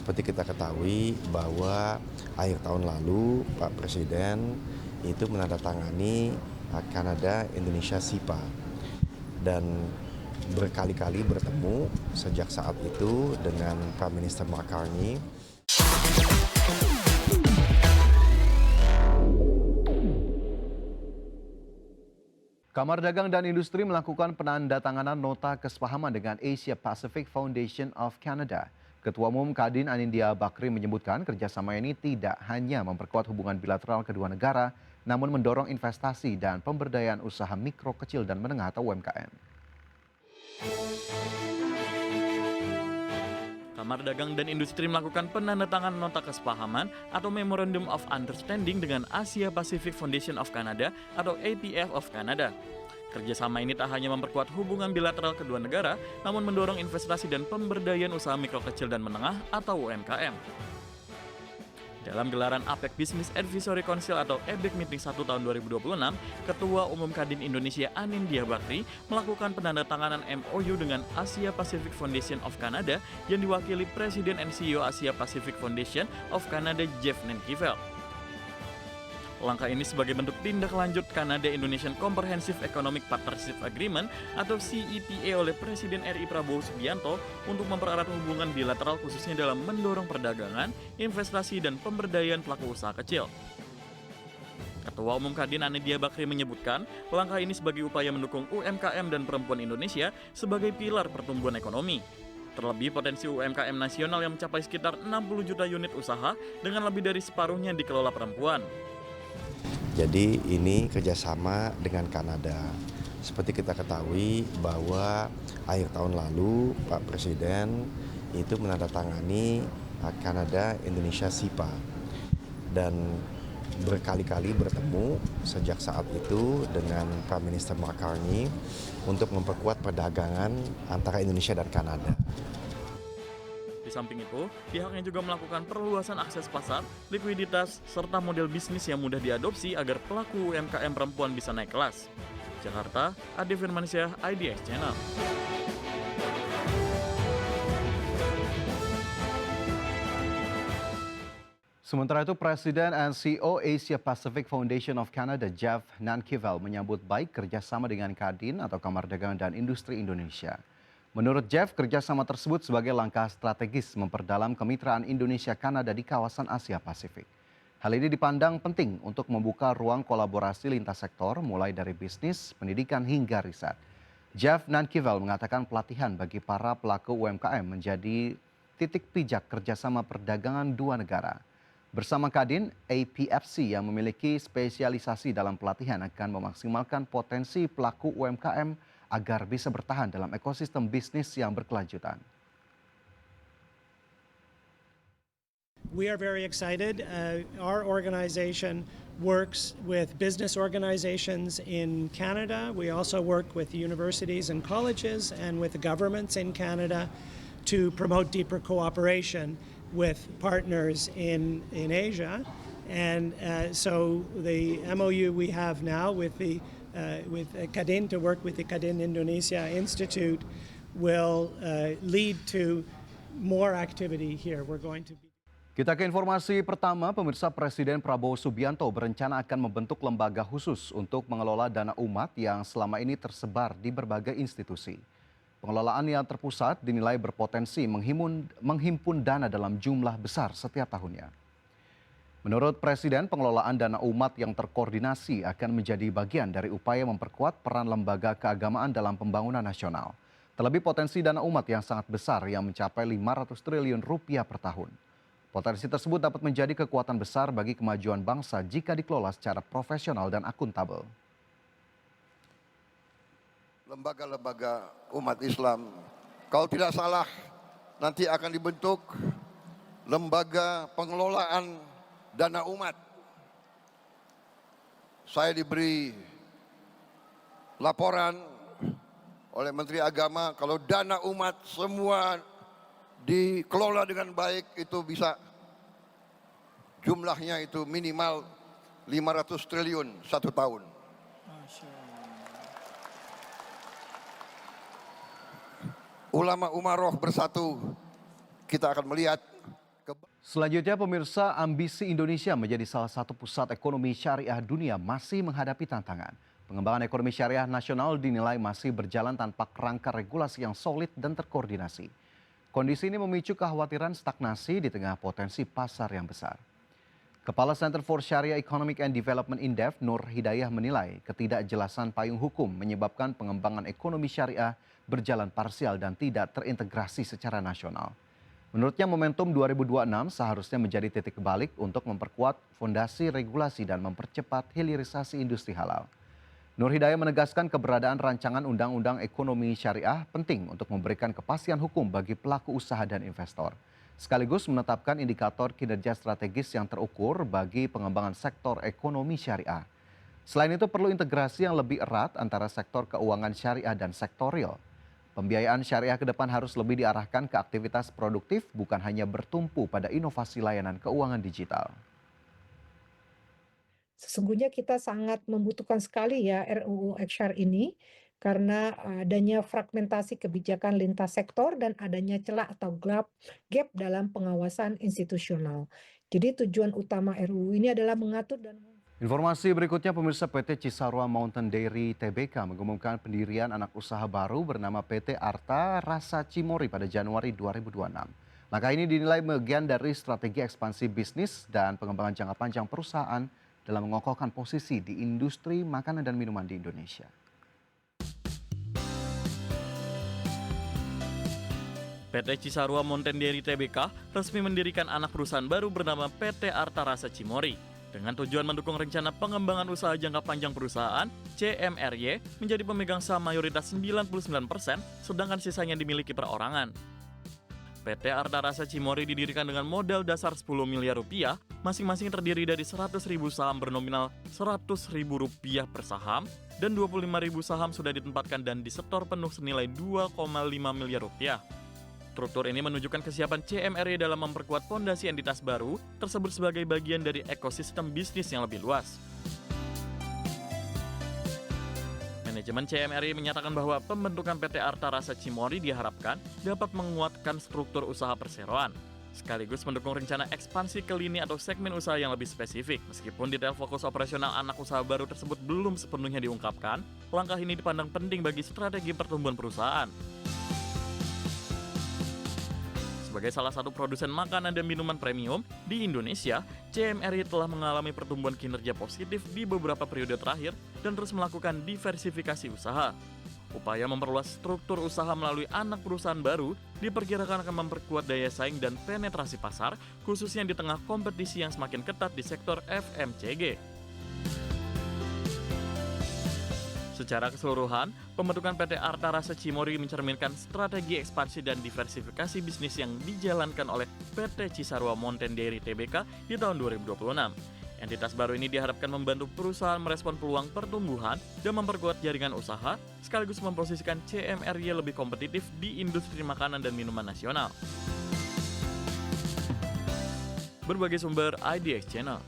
Seperti kita ketahui bahwa akhir tahun lalu Pak Presiden itu menandatangani Kanada Indonesia SIPA dan berkali-kali bertemu sejak saat itu dengan Prime Minister Mark Carney. Kamar Dagang dan Industri melakukan penandatanganan nota kesepahaman dengan Asia Pacific Foundation of Canada. Ketua Umum Kadin Anindya Bakri menyebutkan kerjasama ini tidak hanya memperkuat hubungan bilateral kedua negara, namun mendorong investasi dan pemberdayaan usaha mikro, kecil, dan menengah atau UMKM. Kamar Dagang dan Industri melakukan penandatanganan nota kesepahaman atau Memorandum of Understanding dengan Asia Pacific Foundation of Canada atau APF of Canada. Kerjasama ini tak hanya memperkuat hubungan bilateral kedua negara, namun mendorong investasi dan pemberdayaan usaha mikro kecil dan menengah atau UMKM. Dalam gelaran APEC Business Advisory Council atau ABEC Meeting 1 tahun 2026, Ketua Umum Kadin Indonesia Anindya Bakri melakukan penandatanganan MOU dengan Asia Pacific Foundation of Canada yang diwakili Presiden and CEO Asia Pacific Foundation of Canada Jeff Nankivel. Langkah ini sebagai bentuk tindak lanjut Canada-Indonesian Comprehensive Economic Partnership Agreement atau CEPA oleh Presiden RI Prabowo Subianto untuk mempererat hubungan bilateral khususnya dalam mendorong perdagangan, investasi, dan pemberdayaan pelaku usaha kecil. Ketua Umum Kadin Anindya Bakri menyebutkan langkah ini sebagai upaya mendukung UMKM dan perempuan Indonesia sebagai pilar pertumbuhan ekonomi. Terlebih potensi UMKM nasional yang mencapai sekitar 60 juta unit usaha dengan lebih dari separuhnya dikelola perempuan. Jadi ini kerjasama dengan Kanada. Seperti kita ketahui bahwa akhir tahun lalu Pak Presiden itu menandatangani Kanada Indonesia SIPA dan berkali-kali bertemu sejak saat itu dengan Prime Minister Mark Carney untuk memperkuat perdagangan antara Indonesia dan Kanada. Di samping itu, pihaknya juga melakukan perluasan akses pasar, likuiditas, serta model bisnis yang mudah diadopsi agar pelaku UMKM perempuan bisa naik kelas. Jakarta, Ade Firmansyah, IDX Channel. Sementara itu, Presiden and CEO Asia Pacific Foundation of Canada Jeff Nankivel menyambut baik kerjasama dengan Kadin atau Kamar Dagang dan Industri Indonesia. Menurut Jeff, kerjasama tersebut sebagai langkah strategis memperdalam kemitraan Indonesia-Kanada di kawasan Asia Pasifik. Hal ini dipandang penting untuk membuka ruang kolaborasi lintas sektor mulai dari bisnis, pendidikan hingga riset. Jeff Nankivel mengatakan pelatihan bagi para pelaku UMKM menjadi titik pijak kerjasama perdagangan dua negara. Bersama Kadin, APFC yang memiliki spesialisasi dalam pelatihan akan memaksimalkan potensi pelaku UMKM agar bisa bertahan dalam ekosistem bisnis yang berkelanjutan. We are very excited. Our organization works with business organizations in Canada. We also work with universities and colleges and with the governments in Canada to promote deeper cooperation with partners in Asia. And so the MOU we have now with Kadin to work with the Kadin Indonesia Institute will lead to more activity here. We're going to be. Kita ke informasi pertama, pemirsa. Presiden Prabowo Subianto berencana akan membentuk lembaga khusus untuk mengelola dana umat yang selama ini tersebar di berbagai institusi. Pengelolaan yang terpusat dinilai berpotensi menghimpun dana dalam jumlah besar setiap tahunnya. Menurut Presiden, pengelolaan dana umat yang terkoordinasi akan menjadi bagian dari upaya memperkuat peran lembaga keagamaan dalam pembangunan nasional. Terlebih potensi dana umat yang sangat besar yang mencapai 500 triliun rupiah per tahun. Potensi tersebut dapat menjadi kekuatan besar bagi kemajuan bangsa jika dikelola secara profesional dan akuntabel. Lembaga-lembaga umat Islam, kalau tidak salah nanti akan dibentuk lembaga pengelolaan dana umat. Saya diberi laporan oleh Menteri Agama kalau dana umat semua dikelola dengan baik itu bisa jumlahnya itu minimal 500 triliun satu tahun. Ulama umaroh bersatu, kita akan melihat Selanjutnya, pemirsa, ambisi Indonesia menjadi salah satu pusat ekonomi syariah dunia masih menghadapi tantangan. Pengembangan ekonomi syariah nasional dinilai masih berjalan tanpa kerangka regulasi yang solid dan terkoordinasi. Kondisi ini memicu kekhawatiran stagnasi di tengah potensi pasar yang besar. Kepala Center for Sharia Economic and Development Indef, Nur Hidayah, menilai ketidakjelasan payung hukum menyebabkan pengembangan ekonomi syariah berjalan parsial dan tidak terintegrasi secara nasional. Menurutnya, momentum 2026 seharusnya menjadi titik balik untuk memperkuat fondasi regulasi dan mempercepat hilirisasi industri halal. Nur Hidayah menegaskan keberadaan rancangan Undang-Undang Ekonomi Syariah penting untuk memberikan kepastian hukum bagi pelaku usaha dan investor, sekaligus menetapkan indikator kinerja strategis yang terukur bagi pengembangan sektor ekonomi syariah. Selain itu, perlu integrasi yang lebih erat antara sektor keuangan syariah dan sektor real. Pembiayaan syariah ke depan harus lebih diarahkan ke aktivitas produktif, bukan hanya bertumpu pada inovasi layanan keuangan digital. Sesungguhnya kita sangat membutuhkan sekali ya RUU XR ini karena adanya fragmentasi kebijakan lintas sektor dan adanya celah atau gap dalam pengawasan institusional. Jadi tujuan utama RUU ini adalah mengatur dan Informasi berikutnya, pemirsa, PT Cisarua Mountain Dairy Tbk mengumumkan pendirian anak usaha baru bernama PT Arta Rasa Cimory pada Januari 2026. Langkah ini dinilai bagian dari strategi ekspansi bisnis dan pengembangan jangka panjang perusahaan dalam mengokohkan posisi di industri makanan dan minuman di Indonesia. PT Cisarua Mountain Dairy Tbk resmi mendirikan anak perusahaan baru bernama PT Arta Rasa Cimory. Dengan tujuan mendukung rencana pengembangan usaha jangka panjang perusahaan, CMRY menjadi pemegang saham mayoritas 99%, sedangkan sisanya dimiliki perorangan. PT Arta Rasa Cimory didirikan dengan modal dasar 10 miliar rupiah, masing-masing terdiri dari 100.000 saham bernominal Rp100.000 per saham, dan 25.000 saham sudah ditempatkan dan disetor penuh senilai 2,5 miliar rupiah. Struktur ini menunjukkan kesiapan CMRY dalam memperkuat fondasi entitas baru tersebut sebagai bagian dari ekosistem bisnis yang lebih luas. Manajemen CMRY menyatakan bahwa pembentukan PT Arta Rasa Cimory diharapkan dapat menguatkan struktur usaha perseroan, sekaligus mendukung rencana ekspansi ke lini atau segmen usaha yang lebih spesifik. Meskipun detail fokus operasional anak usaha baru tersebut belum sepenuhnya diungkapkan, langkah ini dipandang penting bagi strategi pertumbuhan perusahaan. Sebagai salah satu produsen makanan dan minuman premium di Indonesia, CMRY telah mengalami pertumbuhan kinerja positif di beberapa periode terakhir dan terus melakukan diversifikasi usaha. Upaya memperluas struktur usaha melalui anak perusahaan baru diperkirakan akan memperkuat daya saing dan penetrasi pasar, khususnya di tengah kompetisi yang semakin ketat di sektor FMCG. Secara keseluruhan, pembentukan PT Arta Rasa Cimory mencerminkan strategi ekspansi dan diversifikasi bisnis yang dijalankan oleh PT Cisarua Mountain Dairy Tbk di tahun 2026. Entitas baru ini diharapkan membantu perusahaan merespon peluang pertumbuhan dan memperkuat jaringan usaha, sekaligus memposisikan CMRY lebih kompetitif di industri makanan dan minuman nasional. Berbagai sumber IDX Channel.